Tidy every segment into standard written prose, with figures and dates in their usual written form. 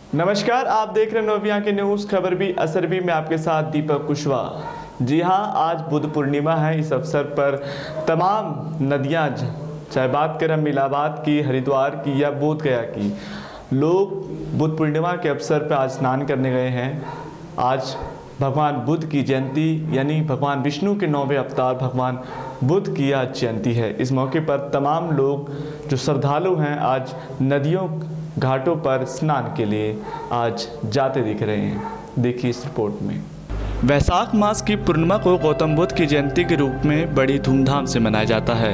नमस्कार, आप देख रहे हैं नोविया के न्यूज़ खबर भी असर भी में आपके साथ दीपक कुशवाहा। जी हाँ, आज बुद्ध पूर्णिमा है। इस अवसर पर तमाम नदियाँ, चाहे बात करें हम इलाहाबाद की, हरिद्वार की या बोध गया की, लोग बुद्ध पूर्णिमा के अवसर पर आज स्नान करने गए हैं। आज भगवान बुद्ध की जयंती यानी भगवान विष्णु के 9वें अवतार भगवान बुद्ध की आज जयंती है। इस मौके पर तमाम लोग जो श्रद्धालु हैं आज नदियों घाटों पर स्नान के लिए आज जाते दिख रहे हैं। देखिए इस रिपोर्ट में। वैशाख मास की पूर्णिमा को गौतम बुद्ध की जयंती के रूप में बड़ी धूमधाम से मनाया जाता है,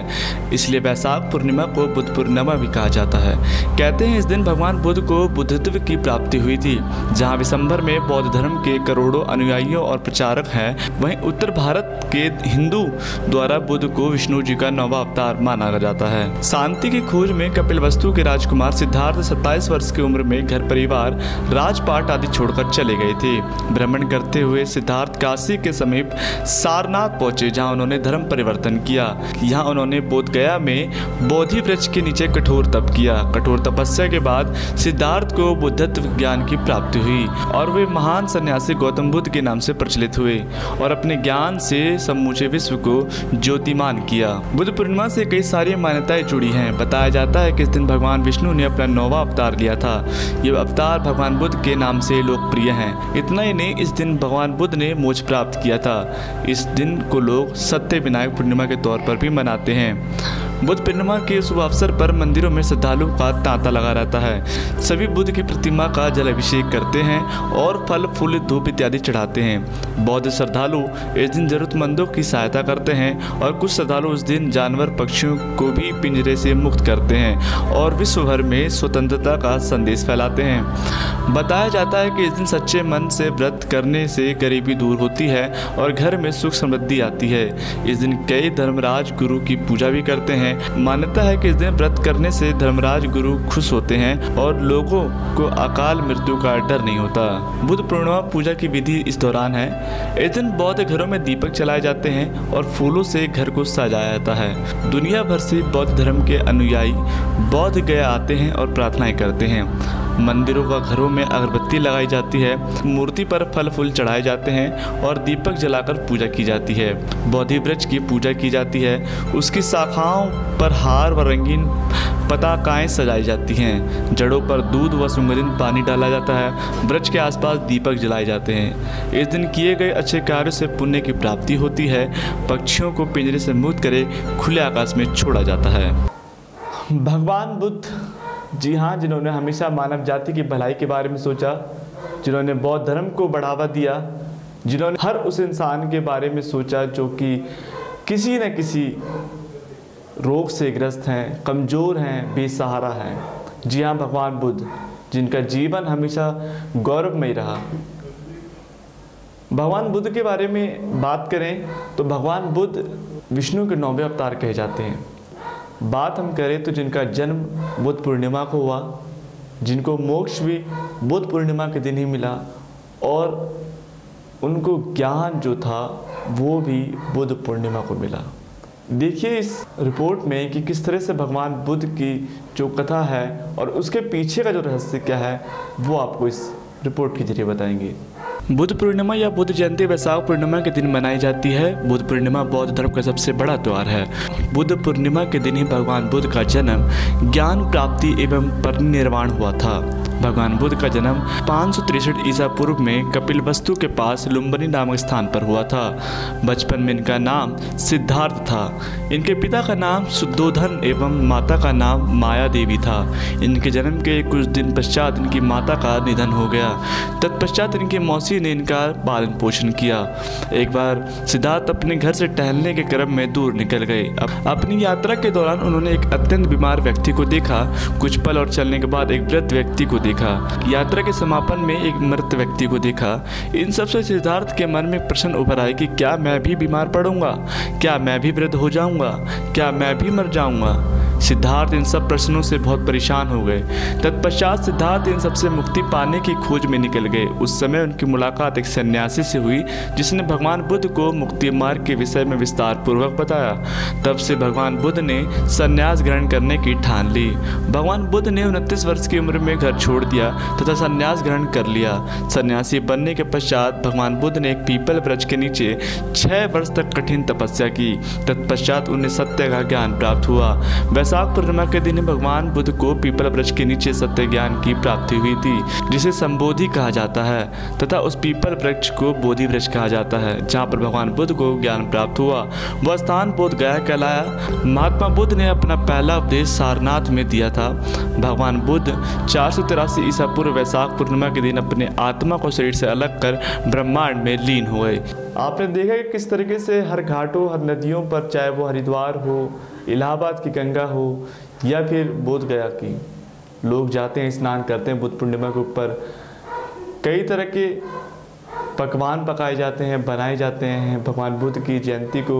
इसलिए वैशाख पूर्णिमा को बुद्ध पूर्णिमा भी कहा जाता है। कहते हैं इस दिन भगवान बुद्ध को बुद्धत्व की प्राप्ति हुई थी। जहां विशंभर में बौद्ध धर्म के करोड़ों अनुयायियों और प्रचारक हैं, वहीं उत्तर भारत के हिंदू द्वारा बुद्ध को विष्णु जी का 9वां अवतार माना जाता है। शांति की खोज में कपिलवस्तु के राजकुमार सिद्धार्थ 27 वर्ष की उम्र में घर परिवार, राजपाट आदि छोड़कर चले गए थे। भ्रमण करते हुए सिद्धार्थ काशी के समीप सारनाथ पहुंचे, जहां उन्होंने धर्म परिवर्तन किया। यहां उन्होंने बोध गया में बोधि वृक्ष के नीचे कठोर तप किया। कठोर तपस्या के बाद सिद्धार्थ को बुद्धत्व ज्ञान की प्राप्ति हुई और वे महान सन्यासी गौतम बुद्ध के नाम से प्रचलित हुए और अपने ज्ञान से समूचे विश्व को ज्योतिमान किया। बुद्ध पूर्णिमा से कई सारी मान्यताएं जुड़ी हैं। बताया जाता है कि इस दिन भगवान विष्णु ने अपना 9वां अवतार लिया था। ये अवतार भगवान बुद्ध के नाम से लोकप्रिय हैं। इतना ही नहीं, इस दिन भगवान बुद्ध ने मोक्ष प्राप्त किया था। इस दिन को लोग सत्य विनायक पूर्णिमा के तौर पर भी मनाते हैं। बुद्ध पूर्णिमा के शुभ अवसर पर मंदिरों में श्रद्धालुओं का तांता लगा रहता है। सभी बुद्ध की प्रतिमा का जल अभिषेक करते हैं और फल फूल धूप इत्यादि चढ़ाते हैं। बौद्ध श्रद्धालु इस दिन जरूरतमंदों की सहायता करते हैं और कुछ श्रद्धालु उस दिन जानवर पक्षियों को भी पिंजरे से मुक्त करते हैं और विश्व भर में स्वतंत्रता का संदेश फैलाते हैं। बताया जाता है कि इस दिन सच्चे मन से व्रत करने से गरीबी दूर होती है और घर में सुख समृद्धि आती है। इस दिन कई धर्मराज गुरु की पूजा भी करते हैं। मान्यता है कि इस दिन व्रत करने से धर्मराज गुरु खुश होते हैं और लोगों को अकाल मृत्यु का डर नहीं होता। बुद्ध पूर्णिमा पूजा की विधि इस दौरान है। इस दिन बौद्ध घरों में दीपक जलाए जाते हैं और फूलों से घर को सजाया जाता है। दुनिया भर से बौद्ध धर्म के अनुयायी बौद्ध गया आते हैं और प्रार्थनाएं करते हैं। मंदिरों व घरों में अगरबत्ती लगाई जाती है, मूर्ति पर फल फूल चढ़ाए जाते हैं और दीपक जलाकर पूजा की जाती है। बोधि वृक्ष की पूजा की जाती है। उसकी शाखाओं पर हार व रंगीन पताकाएं सजाई जाती हैं। जड़ों पर दूध व सुगंधित पानी डाला जाता है। वृक्ष के आसपास दीपक जलाए जाते हैं। इस दिन किए गए अच्छे कार्यों से पुण्य की प्राप्ति होती है। पक्षियों को पिंजरे से मुक्त करे खुले आकाश में छोड़ा जाता है। भगवान बुद्ध, जी हाँ, जिन्होंने हमेशा मानव जाति की भलाई के बारे में सोचा, जिन्होंने बौद्ध धर्म को बढ़ावा दिया, जिन्होंने हर उस इंसान के बारे में सोचा जो कि किसी न किसी रोग से ग्रस्त हैं, कमज़ोर हैं, बेसहारा हैं। जी हाँ, भगवान बुद्ध, जिनका जीवन हमेशा गौरवमय रहा। भगवान बुद्ध के बारे में बात करें तो भगवान बुद्ध विष्णु के 9वें अवतार कहे जाते हैं। बात हम करें तो जिनका जन्म बुद्ध पूर्णिमा को हुआ, जिनको मोक्ष भी बुद्ध पूर्णिमा के दिन ही मिला और उनको ज्ञान जो था वो भी बुद्ध पूर्णिमा को मिला। देखिए इस रिपोर्ट में कि किस तरह से भगवान बुद्ध की जो कथा है और उसके पीछे का जो रहस्य क्या है वो आपको इस रिपोर्ट के जरिए बताएंगे। बुद्ध पूर्णिमा या बुद्ध जयंती वैशाख पूर्णिमा के दिन मनाई जाती है। बुद्ध पूर्णिमा बौद्ध धर्म का सबसे बड़ा त्यौहार है। बुद्ध पूर्णिमा के दिन ही भगवान बुद्ध का जन्म, ज्ञान प्राप्ति एवं परिनिर्वाण हुआ था। भगवान बुद्ध का जन्म 563 ईसा पूर्व में कपिलवस्तु के पास लुम्बिनी नामक स्थान पर हुआ था। बचपन में इनका नाम सिद्धार्थ था। इनके पिता का नाम शुद्धोधन एवं माता का नाम माया देवी था। इनके जन्म के कुछ दिन पश्चात इनकी माता का निधन हो गया। तत्पश्चात इनकी मौसी ने इनका पालन पोषण किया। एक बार सिद्धार्थ अपने घर से टहलने के क्रम में दूर निकल गए। अपनी यात्रा के दौरान उन्होंने एक अत्यंत बीमार व्यक्ति को देखा। कुछ पल और चलने के बाद एक वृद्ध व्यक्ति को देखा। यात्रा के समापन में एक मृत व्यक्ति को देखा। इन सबसे सिद्धार्थ के मन में प्रश्न उभर आए कि क्या मैं भी बीमार पड़ूंगा? क्या मैं भी वृद्ध हो जाऊंगा? क्या मैं भी मर जाऊंगा? सिद्धार्थ इन सब प्रश्नों से बहुत परेशान हो गए। तत्पश्चात सिद्धार्थ इन सबसे मुक्ति पाने की खोज में निकल गए। उस समय उनकी मुलाकात एक सन्यासी से हुई जिसने भगवान बुद्ध को मुक्ति मार्ग के विषय में विस्तार पूर्वक बताया। तब से भगवान बुद्ध ने संन्यास ग्रहण करने की ठान ली। भगवान बुद्ध ने 29 वर्ष की उम्र में घर छोड़ दिया तथा संन्यास ग्रहण कर लिया। सन्यासी बनने के पश्चात भगवान बुद्ध ने एक पीपल वृक्ष के नीचे 6 वर्ष तक कठिन तपस्या की। तत्पश्चात उन्हें सत्य का ज्ञान प्राप्त हुआ। वैशाख पूर्णिमा के दिन भगवान बुद्ध को पीपल वृक्ष के नीचे सत्य ज्ञान की प्राप्ति हुई थी, जिसे संबोधि कहा जाता है तथा उस पीपल वृक्ष को बोधि वृक्ष कहा जाता है जहाँ पर भगवान बुद्ध को ज्ञान प्राप्त हुआ। वह स्थान बोध गया कहलाया। महात्मा बुद्ध ने अपना पहला उपदेश सारनाथ में दिया था। भगवान बुद्ध 483 ईसा पूर्व वैशाख पूर्णिमा के दिन अपने आत्मा को शरीर से अलग कर ब्रह्मांड में लीन हो गए। आपने देखा कि किस तरीके से हर घाटों, हर नदियों पर, चाहे वो हरिद्वार हो, इलाहाबाद की गंगा हो या फिर बोध गया की, लोग जाते हैं, स्नान करते हैं। बुद्ध पूर्णिमा के ऊपर कई तरह के पकवान पकाए जाते हैं, बनाए जाते हैं। भगवान बुद्ध की जयंती को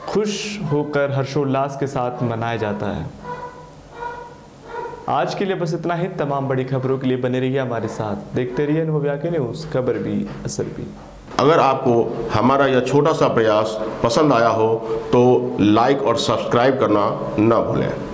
खुश होकर हर्षोल्लास के साथ मनाया जाता है। आज के लिए बस इतना ही। तमाम बड़ी खबरों के लिए बने रहिए हमारे साथ, देखते रहिए अनुभव आके न्यूज़, खबर भी असर भी। अगर आपको हमारा यह छोटा सा प्रयास पसंद आया हो तो लाइक और सब्सक्राइब करना न भूलें।